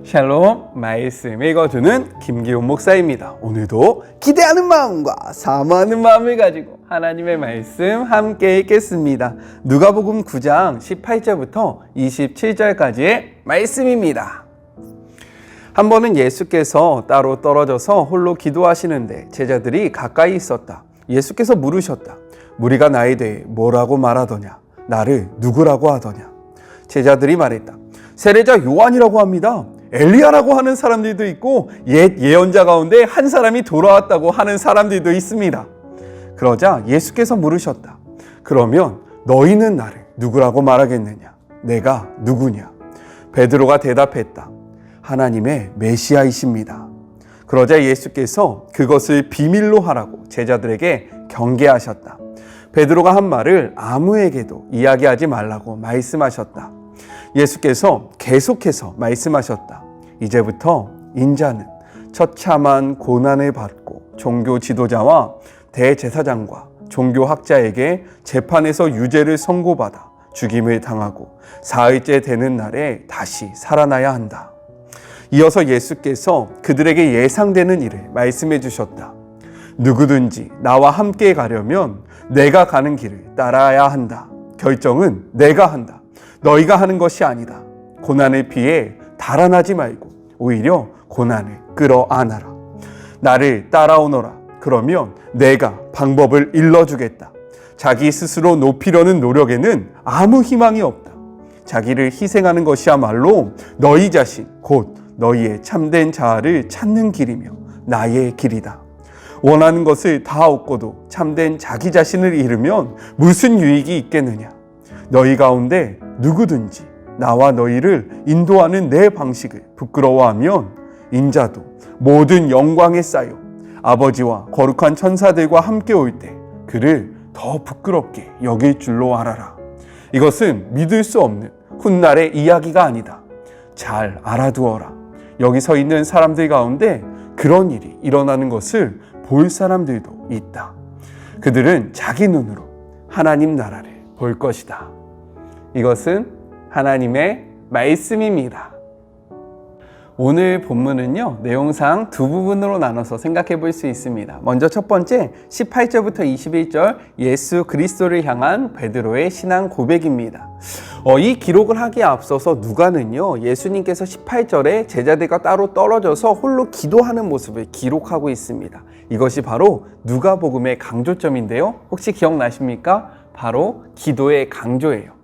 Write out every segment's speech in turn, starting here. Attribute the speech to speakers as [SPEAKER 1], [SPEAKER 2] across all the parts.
[SPEAKER 1] 샬롬, 말씀 읽어주는 김기훈 목사입니다. 오늘도 기대하는 마음과 사모하는 마음을 가지고 하나님의 말씀 함께 읽겠습니다. 누가복음 9장 18절부터 27절까지의 말씀입니다. 한 번은 예수께서 따로 떨어져서 홀로 기도하시는데 제자들이 가까이 있었다. 예수께서 물으셨다. 무리가 나에 대해 뭐라고 말하더냐? 나를 누구라고 하더냐? 제자들이 말했다. 세례자 요한이라고 합니다. 엘리야라고 하는 사람들도 있고 옛 예언자 가운데 한 사람이 돌아왔다고 하는 사람들도 있습니다. 그러자 예수께서 물으셨다. 그러면 너희는 나를 누구라고 말하겠느냐? 내가 누구냐? 베드로가 대답했다. 하나님의 메시아이십니다. 그러자 예수께서 그것을 비밀로 하라고 제자들에게 경계하셨다. 베드로가 한 말을 아무에게도 이야기하지 말라고 말씀하셨다. 예수께서 계속해서 말씀하셨다. 이제부터 인자는 처참한 고난을 받고 종교 지도자와 대제사장과 종교학자에게 재판에서 유죄를 선고받아 죽임을 당하고 사흘째 되는 날에 다시 살아나야 한다. 이어서 예수께서 그들에게 예상되는 일을 말씀해 주셨다. 누구든지 나와 함께 가려면 내가 가는 길을 따라야 한다. 결정은 내가 한다. 너희가 하는 것이 아니다. 고난을 피해 달아나지 말고 오히려 고난을 끌어안아라. 나를 따라오너라. 그러면 내가 방법을 일러주겠다. 자기 스스로 높이려는 노력에는 아무 희망이 없다. 자기를 희생하는 것이야말로 너희 자신 곧 너희의 참된 자아를 찾는 길이며 나의 길이다. 원하는 것을 다 얻고도 참된 자기 자신을 잃으면 무슨 유익이 있겠느냐? 너희 가운데 누구든지 나와 너희를 인도하는 내 방식을 부끄러워하면 인자도 모든 영광에 쌓여 아버지와 거룩한 천사들과 함께 올 때 그를 더 부끄럽게 여길 줄로 알아라. 이것은 믿을 수 없는 훗날의 이야기가 아니다. 잘 알아두어라. 여기 서 있는 사람들 가운데 그런 일이 일어나는 것을 볼 사람들도 있다. 그들은 자기 눈으로 하나님 나라를 볼 것이다. 이것은 하나님의 말씀입니다. 오늘 본문은요, 내용상 두 부분으로 나눠서 생각해 볼 수 있습니다. 먼저 첫 번째 18절부터 21절 예수 그리스도를 향한 베드로의 신앙 고백입니다. 이 기록을 하기에 앞서서 누가는요, 예수님께서 18절에 제자들과 따로 떨어져서 홀로 기도하는 모습을 기록하고 있습니다. 이것이 바로 누가복음의 강조점인데요. 혹시 기억나십니까? 바로 기도의 강조예요.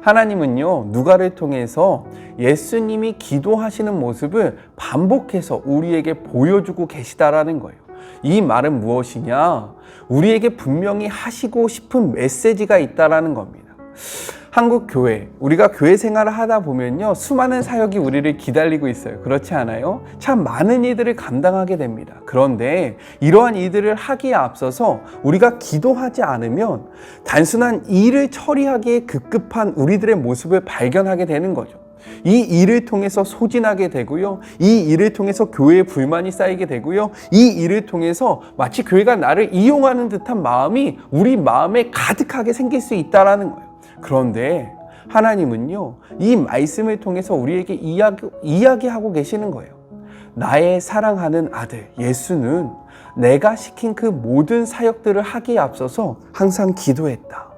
[SPEAKER 1] 하나님은요, 누가를 통해서 예수님이 기도하시는 모습을 반복해서 우리에게 보여주고 계시다라는 거예요. 이 말은 무엇이냐? 우리에게 분명히 하시고 싶은 메시지가 있다라는 겁니다. 한국 교회, 우리가 교회 생활을 하다 보면요, 수많은 사역이 우리를 기다리고 있어요. 그렇지 않아요? 참 많은 일들을 감당하게 됩니다. 그런데 이러한 일들을 하기에 앞서서 우리가 기도하지 않으면 단순한 일을 처리하기에 급급한 우리들의 모습을 발견하게 되는 거죠. 이 일을 통해서 소진하게 되고요. 이 일을 통해서 교회에 불만이 쌓이게 되고요. 이 일을 통해서 마치 교회가 나를 이용하는 듯한 마음이 우리 마음에 가득하게 생길 수 있다는 거예요. 그런데 하나님은요, 이 말씀을 통해서 우리에게 이야기하고 계시는 거예요. 나의 사랑하는 아들 예수는 내가 시킨 그 모든 사역들을 하기에 앞서서 항상 기도했다.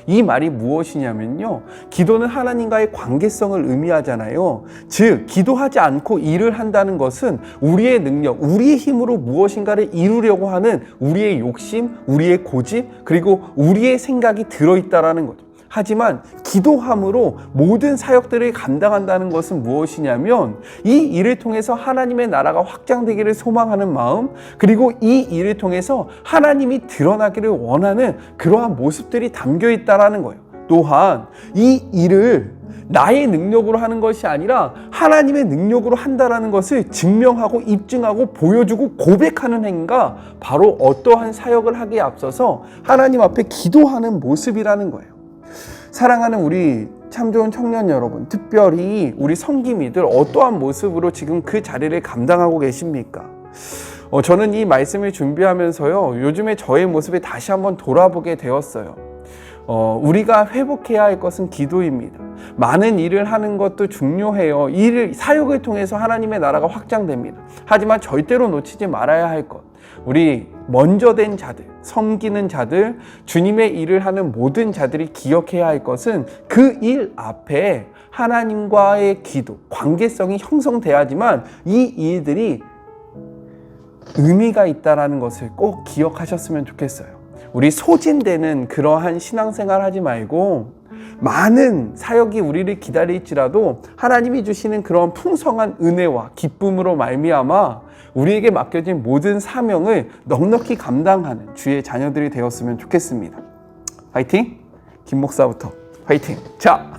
[SPEAKER 1] 이 말이 무엇이냐면요, 기도는 하나님과의 관계성을 의미하잖아요. 즉 기도하지 않고 일을 한다는 것은 우리의 능력, 우리의 힘으로 무엇인가를 이루려고 하는 우리의 욕심, 우리의 고집, 그리고 우리의 생각이 들어있다라는 거죠. 하지만 기도함으로 모든 사역들을 감당한다는 것은 무엇이냐면 이 일을 통해서 하나님의 나라가 확장되기를 소망하는 마음, 그리고 이 일을 통해서 하나님이 드러나기를 원하는 그러한 모습들이 담겨 있다는 거예요. 또한 이 일을 나의 능력으로 하는 것이 아니라 하나님의 능력으로 한다는 것을 증명하고 입증하고 보여주고 고백하는 행위가 바로 어떠한 사역을 하기에 앞서서 하나님 앞에 기도하는 모습이라는 거예요. 사랑하는 우리 참 좋은 청년 여러분, 특별히 우리 성김이들 어떠한 모습으로 지금 그 자리를 감당하고 계십니까? 저는 이 말씀을 준비하면서요, 요즘에 저의 모습을 다시 한번 돌아보게 되었어요. 우리가 회복해야 할 것은 기도입니다. 많은 일을 하는 것도 중요해요. 사역을 통해서 하나님의 나라가 확장됩니다. 하지만 절대로 놓치지 말아야 할 것, 우리 먼저 된 자들, 섬기는 자들, 주님의 일을 하는 모든 자들이 기억해야 할 것은 그 일 앞에 하나님과의 기도, 관계성이 형성돼야지만 이 일들이 의미가 있다는 것을 꼭 기억하셨으면 좋겠어요. 우리 소진되는 그러한 신앙생활 하지 말고 많은 사역이 우리를 기다릴지라도 하나님이 주시는 그런 풍성한 은혜와 기쁨으로 말미암아 우리에게 맡겨진 모든 사명을 넉넉히 감당하는 주의 자녀들이 되었으면 좋겠습니다. 파이팅! 김 목사부터 파이팅! 자,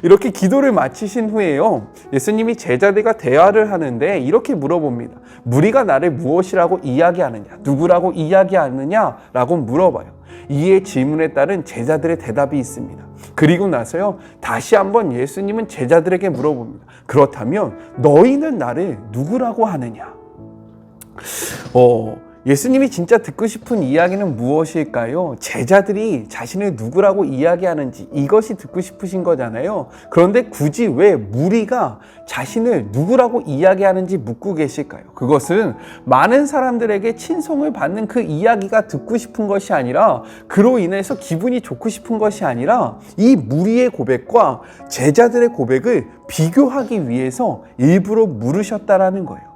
[SPEAKER 1] 이렇게 기도를 마치신 후에요, 예수님이 제자들과 대화를 하는데 이렇게 물어봅니다. 무리가 나를 무엇이라고 이야기하느냐, 누구라고 이야기하느냐 라고 물어봐요. 이에 질문에 따른 제자들의 대답이 있습니다. 그리고 나서요, 다시 한번 예수님은 제자들에게 물어봅니다. 그렇다면 너희는 나를 누구라고 하느냐? 예수님이 진짜 듣고 싶은 이야기는 무엇일까요? 제자들이 자신을 누구라고 이야기하는지, 이것이 듣고 싶으신 거잖아요. 그런데 굳이 왜 무리가 자신을 누구라고 이야기하는지 묻고 계실까요? 그것은 많은 사람들에게 친송을 받는 그 이야기가 듣고 싶은 것이 아니라, 그로 인해서 기분이 좋고 싶은 것이 아니라 이 무리의 고백과 제자들의 고백을 비교하기 위해서 일부러 물으셨다라는 거예요.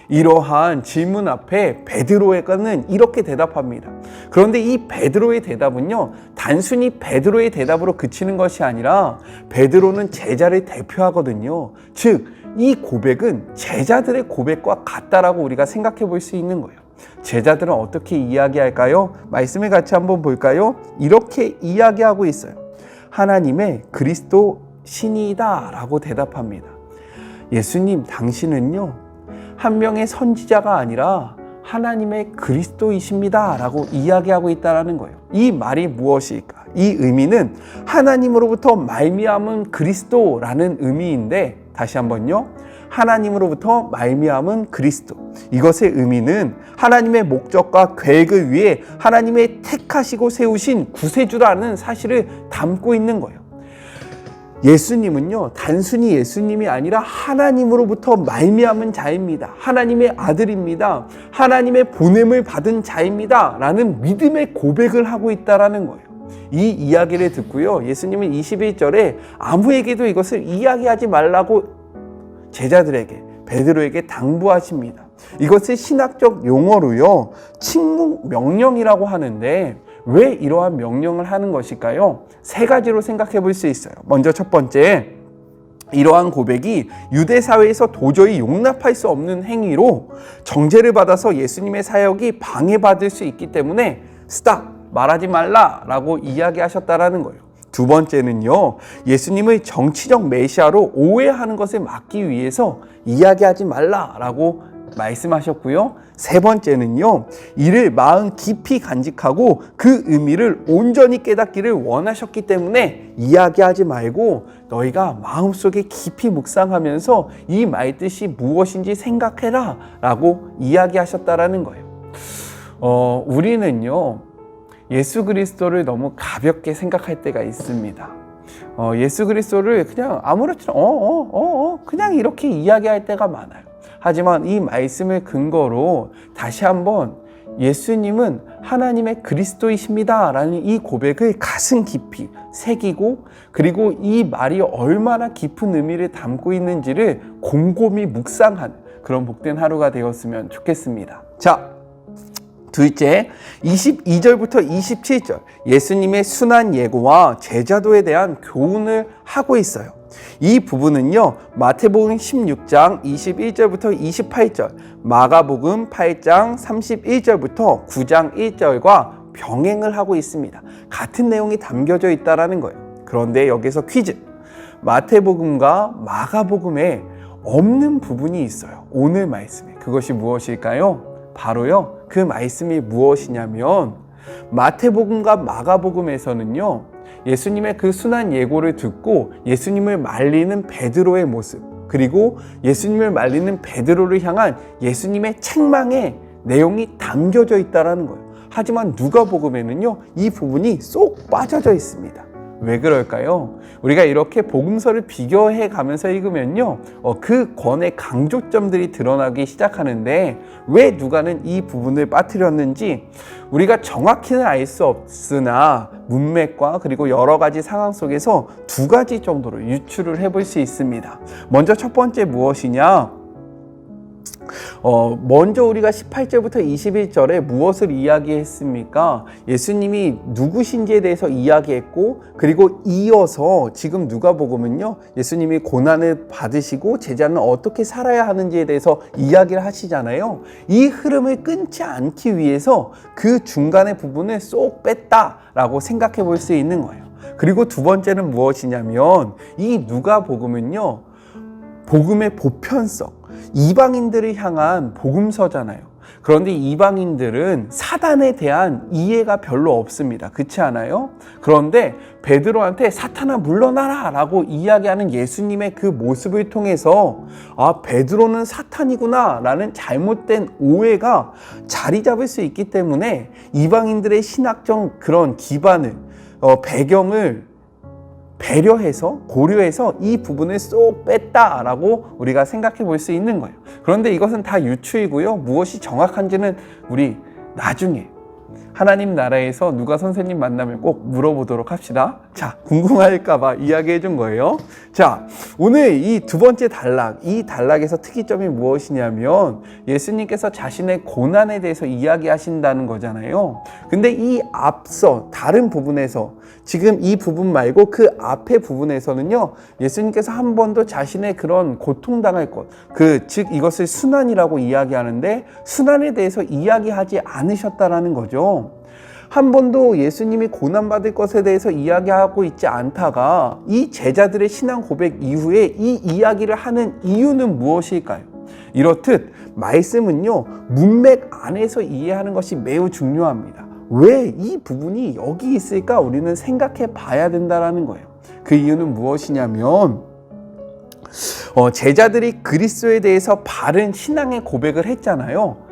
[SPEAKER 1] 이러한 질문 앞에 베드로에게는 이렇게 대답합니다. 그런데 이 베드로의 대답은요, 단순히 베드로의 대답으로 그치는 것이 아니라 베드로는 제자를 대표하거든요. 즉, 이 고백은 제자들의 고백과 같다라고 우리가 생각해 볼 수 있는 거예요. 제자들은 어떻게 이야기할까요? 말씀을 같이 한번 볼까요? 이렇게 이야기하고 있어요. 하나님의 그리스도 신이다 라고 대답합니다. 예수님, 당신은요, 한 명의 선지자가 아니라 하나님의 그리스도이십니다 라고 이야기하고 있다는 거예요. 이 말이 무엇일까? 이 의미는 하나님으로부터 말미암은 그리스도라는 의미인데, 다시 한번요, 하나님으로부터 말미암은 그리스도, 이것의 의미는 하나님의 목적과 계획을 위해 하나님의 택하시고 세우신 구세주라는 사실을 담고 있는 거예요. 예수님은요, 단순히 예수님이 아니라 하나님으로부터 말미암은 자입니다. 하나님의 아들입니다. 하나님의 보냄을 받은 자입니다 라는 믿음의 고백을 하고 있다는 거예요. 이 이야기를 듣고요, 예수님은 21절에 아무에게도 이것을 이야기하지 말라고 제자들에게, 베드로에게 당부하십니다. 이것을 신학적 용어로요, 침묵 명령이라고 하는데, 왜 이러한 명령을 하는 것일까요? 세 가지로 생각해 볼 수 있어요. 먼저 첫 번째, 이러한 고백이 유대 사회에서 도저히 용납할 수 없는 행위로 정죄를 받아서 예수님의 사역이 방해받을 수 있기 때문에 스탑, 말하지 말라라고 이야기하셨다라는 거예요. 두 번째는요, 예수님을 정치적 메시아로 오해하는 것을 막기 위해서 이야기하지 말라라고 말씀하셨고요. 세 번째는요, 이를 마음 깊이 간직하고 그 의미를 온전히 깨닫기를 원하셨기 때문에 이야기하지 말고 너희가 마음속에 깊이 묵상하면서 이 말뜻이 무엇인지 생각해라 라고 이야기하셨다라는 거예요. 우리는요, 예수 그리스도를 너무 가볍게 생각할 때가 있습니다. 예수 그리스도를 그냥 아무렇지나 그냥 이렇게 이야기할 때가 많아요. 하지만 이 말씀을 근거로 다시 한번 예수님은 하나님의 그리스도이십니다 라는 이 고백을 가슴 깊이 새기고, 그리고 이 말이 얼마나 깊은 의미를 담고 있는지를 곰곰이 묵상하는 그런 복된 하루가 되었으면 좋겠습니다. 자, 둘째, 22절부터 27절 예수님의 순환 예고와 제자도에 대한 교훈을 하고 있어요. 이 부분은요, 마태복음 16장 21절부터 28절, 마가복음 8장 31절부터 9장 1절과 병행을 하고 있습니다. 같은 내용이 담겨져 있다는 거예요. 그런데 여기서 퀴즈, 마태복음과 마가복음에 없는 부분이 있어요. 오늘 말씀에. 그것이 무엇일까요? 바로요, 그 말씀이 무엇이냐면, 마태복음과 마가복음에서는요, 예수님의 그 순환 예고를 듣고 예수님을 말리는 베드로의 모습, 그리고 예수님을 말리는 베드로를 향한 예수님의 책망의 내용이 담겨져 있다는 거예요. 하지만 누가복음에는요, 이 부분이 쏙 빠져져 있습니다. 왜 그럴까요? 우리가 이렇게 복음서를 비교해 가면서 읽으면요, 그 권의 강조점들이 드러나기 시작하는데 왜 누가는 이 부분을 빠뜨렸는지 우리가 정확히는 알 수 없으나 문맥과 그리고 여러 가지 상황 속에서 두 가지 정도로 유추를 해볼 수 있습니다. 먼저 첫 번째 무엇이냐? 먼저 우리가 18절부터 21절에 무엇을 이야기했습니까? 예수님이 누구신지에 대해서 이야기했고, 그리고 이어서 지금 누가복음은요, 예수님이 고난을 받으시고 제자는 어떻게 살아야 하는지에 대해서 이야기를 하시잖아요. 이 흐름을 끊지 않기 위해서 그 중간의 부분을 쏙 뺐다라고 생각해 볼 수 있는 거예요. 그리고 두 번째는 무엇이냐면 이 누가복음은요, 복음의 보편성, 이방인들을 향한 복음서잖아요. 그런데 이방인들은 사단에 대한 이해가 별로 없습니다. 그렇지 않아요? 그런데 베드로한테 사탄아 물러나라 라고 이야기하는 예수님의 그 모습을 통해서 베드로는 사탄이구나 라는 잘못된 오해가 자리 잡을 수 있기 때문에 이방인들의 신학적 그런 기반을, 배경을 배려해서 고려해서 이 부분을 쏙 뺐다라고 우리가 생각해 볼 수 있는 거예요. 그런데 이것은 다 유추이고요. 무엇이 정확한지는 우리 나중에 하나님 나라에서 누가 선생님 만나면 꼭 물어보도록 합시다. 자, 궁금할까봐 이야기해 준 거예요. 자, 오늘 이 두 번째 단락, 이 단락에서 특이점이 무엇이냐면 예수님께서 자신의 고난에 대해서 이야기하신다는 거잖아요. 근데 이 앞서 다른 부분에서 지금 이 부분 말고 그 앞의 부분에서는요, 예수님께서 한 번도 자신의 그런 고통당할 것, 즉 이것을 순환이라고 이야기하는데 순환에 대해서 이야기하지 않으셨다라는 거죠. 한 번도 예수님이 고난받을 것에 대해서 이야기하고 있지 않다가 이 제자들의 신앙 고백 이후에 이 이야기를 하는 이유는 무엇일까요? 이렇듯 말씀은요, 문맥 안에서 이해하는 것이 매우 중요합니다. 왜 이 부분이 여기 있을까 우리는 생각해 봐야 된다는 거예요. 그 이유는 무엇이냐면 제자들이 그리스도에 대해서 바른 신앙의 고백을 했잖아요.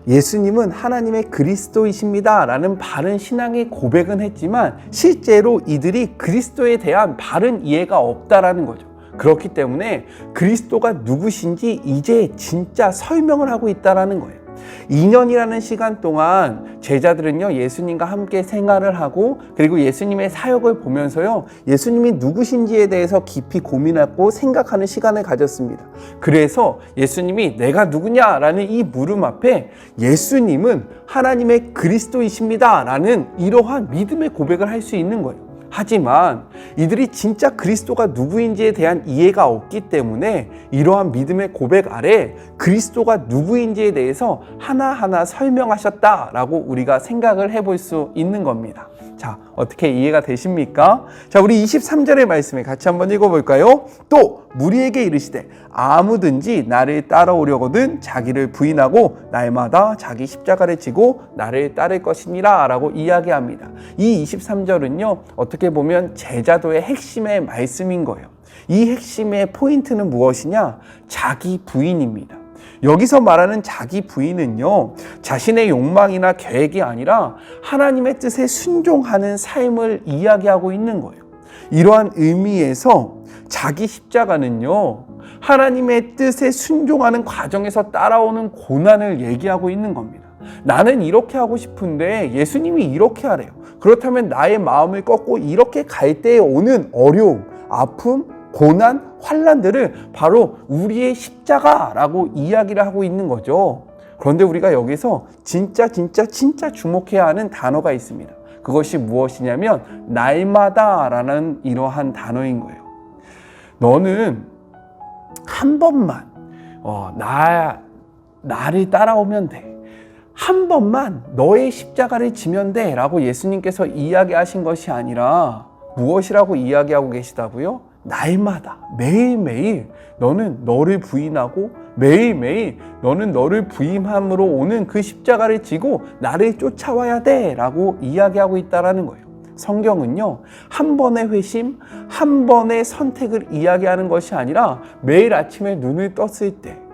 [SPEAKER 1] 예수님은 하나님의 그리스도이십니다 라는 바른 신앙의 고백은 했지만 실제로 이들이 그리스도에 대한 바른 이해가 없다라는 거죠. 그렇기 때문에 그리스도가 누구신지 이제 진짜 설명을 하고 있다라는 거예요. 2년이라는 시간 동안 제자들은요, 예수님과 함께 생활을 하고 그리고 예수님의 사역을 보면서요, 예수님이 누구신지에 대해서 깊이 고민하고 생각하는 시간을 가졌습니다. 그래서 예수님이 내가 누구냐라는 이 물음 앞에 예수님은 하나님의 그리스도이십니다 라는 이러한 믿음의 고백을 할 수 있는 거예요. 하지만 이들이 진짜 그리스도가 누구인지에 대한 이해가 없기 때문에 이러한 믿음의 고백 아래 그리스도가 누구인지에 대해서 하나하나 설명하셨다라고 우리가 생각을 해볼 수 있는 겁니다. 자, 어떻게 이해가 되십니까? 자, 우리 23절의 말씀을 같이 한번 읽어볼까요? 또 무리에게 이르시되 아무든지 나를 따라오려거든 자기를 부인하고 날마다 자기 십자가를 지고 나를 따를 것이니라 라고 이야기합니다. 이 23절은요, 어떻게 보면 제자도의 핵심의 말씀인 거예요. 이 핵심의 포인트는 무엇이냐? 자기 부인입니다. 여기서 말하는 자기 부인은요, 자신의 욕망이나 계획이 아니라 하나님의 뜻에 순종하는 삶을 이야기하고 있는 거예요. 이러한 의미에서 자기 십자가는요, 하나님의 뜻에 순종하는 과정에서 따라오는 고난을 얘기하고 있는 겁니다. 나는 이렇게 하고 싶은데 예수님이 이렇게 하래요. 그렇다면 나의 마음을 꺾고 이렇게 갈 때에 오는 어려움, 아픔, 고난, 환난들을 바로 우리의 십자가라고 이야기를 하고 있는 거죠. 그런데 우리가 여기서 진짜 주목해야 하는 단어가 있습니다. 그것이 무엇이냐면 날마다라는 이러한 단어인 거예요. 너는 한 번만 나를 따라오면 돼. 한 번만 너의 십자가를 지면 돼 라고 예수님께서 이야기하신 것이 아니라 무엇이라고 이야기하고 계시다고요? 날마다 매일매일 너는 너를 부인하고 매일매일 너는 너를 부인함으로 오는 그 십자가를 지고 나를 쫓아와야 돼 라고 이야기하고 있다는 거예요. 성경은요, 한 번의 회심, 한 번의 선택을 이야기하는 것이 아니라 매일 아침에 눈을 떴을 때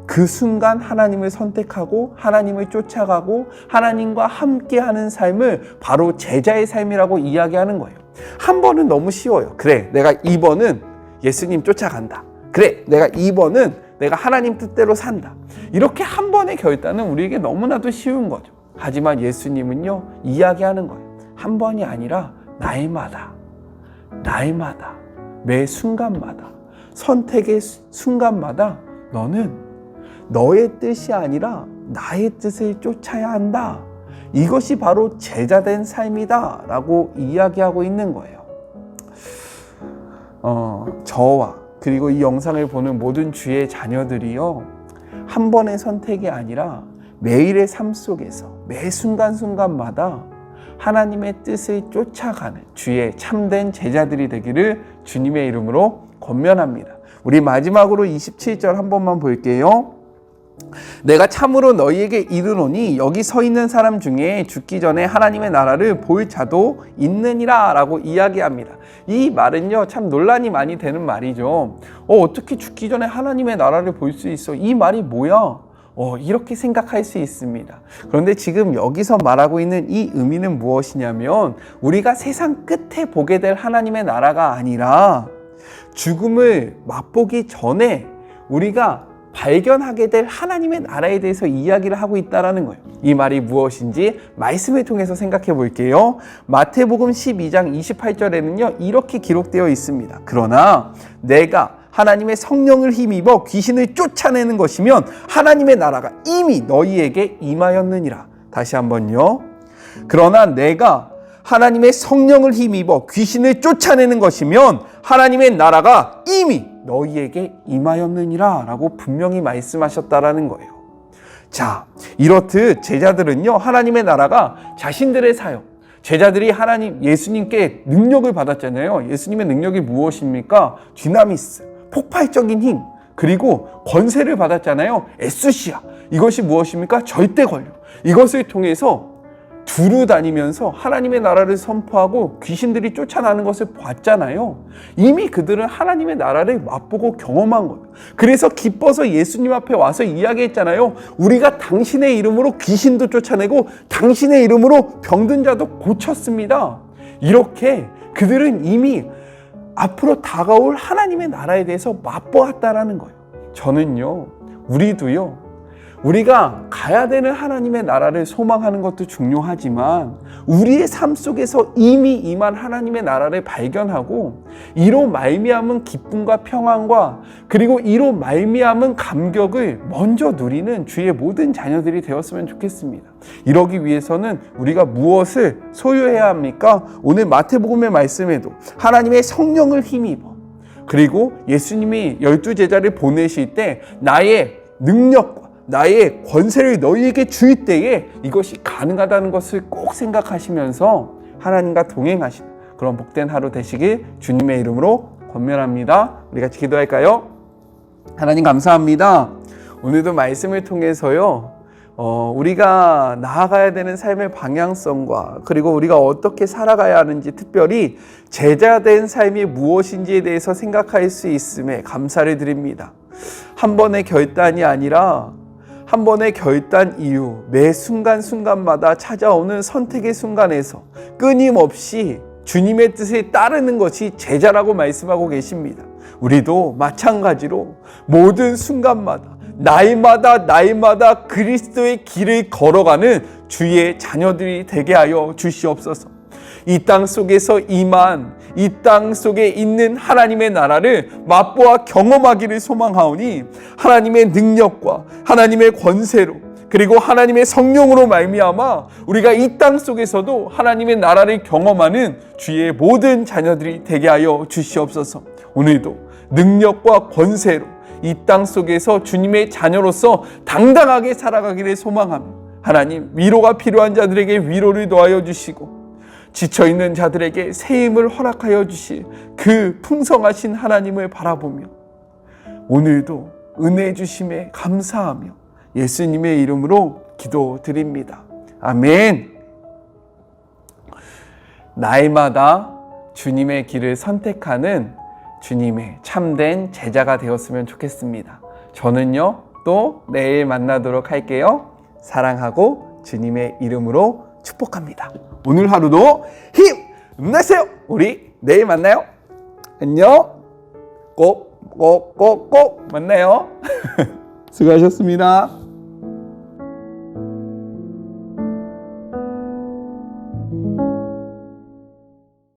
[SPEAKER 1] 그 순간 하나님을 선택하고 하나님을 쫓아가고 하나님과 함께하는 삶을 바로 제자의 삶이라고 이야기하는 거예요. 한 번은 너무 쉬워요. 그래, 내가 2번은 예수님 쫓아간다. 그래, 내가 2번은 내가 하나님 뜻대로 산다. 이렇게 한 번의 결단은 우리에게 너무나도 쉬운 거죠. 하지만 예수님은요, 이야기하는 거예요. 한 번이 아니라 날마다, 매 순간마다, 선택의 순간마다 너는 너의 뜻이 아니라 나의 뜻을 쫓아야 한다. 이것이 바로 제자된 삶이다 라고 이야기하고 있는 거예요. 저와 그리고 이 영상을 보는 모든 주의 자녀들이요, 한 번의 선택이 아니라 매일의 삶 속에서 매 순간순간마다 하나님의 뜻을 쫓아가는 주의 참된 제자들이 되기를 주님의 이름으로 권면합니다. 우리 마지막으로 27절 한 번만 볼게요. 내가 참으로 너희에게 이르노니 여기 서 있는 사람 중에 죽기 전에 하나님의 나라를 볼 자도 있느니라 라고 이야기합니다. 이 말은요, 참 논란이 많이 되는 말이죠. 어떻게 죽기 전에 하나님의 나라를 볼 수 있어? 이 말이 뭐야? 이렇게 생각할 수 있습니다. 그런데 지금 여기서 말하고 있는 이 의미는 무엇이냐면, 우리가 세상 끝에 보게 될 하나님의 나라가 아니라 죽음을 맛보기 전에 우리가 발견하게 될 하나님의 나라에 대해서 이야기를 하고 있다는 거예요. 이 말이 무엇인지 말씀을 통해서 생각해 볼게요. 마태복음 12장 28절에는요, 이렇게 기록되어 있습니다. 그러나 내가 하나님의 성령을 힘입어 귀신을 쫓아내는 것이면 하나님의 나라가 이미 너희에게 임하였느니라. 다시 한번요. 그러나 내가 하나님의 성령을 힘입어 귀신을 쫓아내는 것이면 하나님의 나라가 이미 너희에게 임하였느니라 라고 분명히 말씀하셨다라는 거예요. 자, 이렇듯 제자들은요, 하나님의 나라가 자신들의 사역, 제자들이 예수님께 능력을 받았잖아요. 예수님의 능력이 무엇입니까? 디나미스, 폭발적인 힘, 그리고 권세를 받았잖아요. 에수시아, 이것이 무엇입니까? 절대 권력. 이것을 통해서 두루 다니면서 하나님의 나라를 선포하고 귀신들이 쫓아나는 것을 봤잖아요. 이미 그들은 하나님의 나라를 맛보고 경험한 거예요. 그래서 기뻐서 예수님 앞에 와서 이야기했잖아요. 우리가 당신의 이름으로 귀신도 쫓아내고 당신의 이름으로 병든 자도 고쳤습니다. 이렇게 그들은 이미 앞으로 다가올 하나님의 나라에 대해서 맛보았다라는 거예요. 저는요, 우리도요, 우리가 가야 되는 하나님의 나라를 소망하는 것도 중요하지만 우리의 삶 속에서 이미 임한 하나님의 나라를 발견하고 이로 말미암은 기쁨과 평안과 그리고 이로 말미암은 감격을 먼저 누리는 주의 모든 자녀들이 되었으면 좋겠습니다. 이러기 위해서는 우리가 무엇을 소유해야 합니까? 오늘 마태복음의 말씀에도 하나님의 성령을 힘입어, 그리고 예수님이 12제자를 보내실 때 나의 능력과 나의 권세를 너희에게 줄 때에 이것이 가능하다는 것을 꼭 생각하시면서 하나님과 동행하시는 그런 복된 하루 되시길 주님의 이름으로 권면합니다. 우리 같이 기도할까요? 하나님 감사합니다. 오늘도 말씀을 통해서요, 우리가 나아가야 되는 삶의 방향성과 그리고 우리가 어떻게 살아가야 하는지, 특별히 제자된 삶이 무엇인지에 대해서 생각할 수 있음에 감사를 드립니다. 한 번의 결단이 아니라 한 번의 결단 이후 매 순간순간마다 찾아오는 선택의 순간에서 끊임없이 주님의 뜻에 따르는 것이 제자라고 말씀하고 계십니다. 우리도 마찬가지로 모든 순간마다 날마다 그리스도의 길을 걸어가는 주의 자녀들이 되게 하여 주시옵소서. 이 땅 속에서 이 땅 속에 있는 하나님의 나라를 맛보아 경험하기를 소망하오니 하나님의 능력과 하나님의 권세로 그리고 하나님의 성령으로 말미암아 우리가 이 땅 속에서도 하나님의 나라를 경험하는 주의 모든 자녀들이 되게 하여 주시옵소서. 오늘도 능력과 권세로 이 땅 속에서 주님의 자녀로서 당당하게 살아가기를 소망하며 하나님, 위로가 필요한 자들에게 위로를 더하여 주시고 지쳐있는 자들에게 새 힘을 허락하여 주실 그 풍성하신 하나님을 바라보며 오늘도 은혜 주심에 감사하며 예수님의 이름으로 기도드립니다. 아멘. 날마다 주님의 길을 선택하는 주님의 참된 제자가 되었으면 좋겠습니다. 저는요, 또 내일 만나도록 할게요. 사랑하고 주님의 이름으로 축복합니다. 오늘 하루도 힘 힘내세요. 우리 내일 만나요. 안녕. 꼭 만나요. 수고하셨습니다.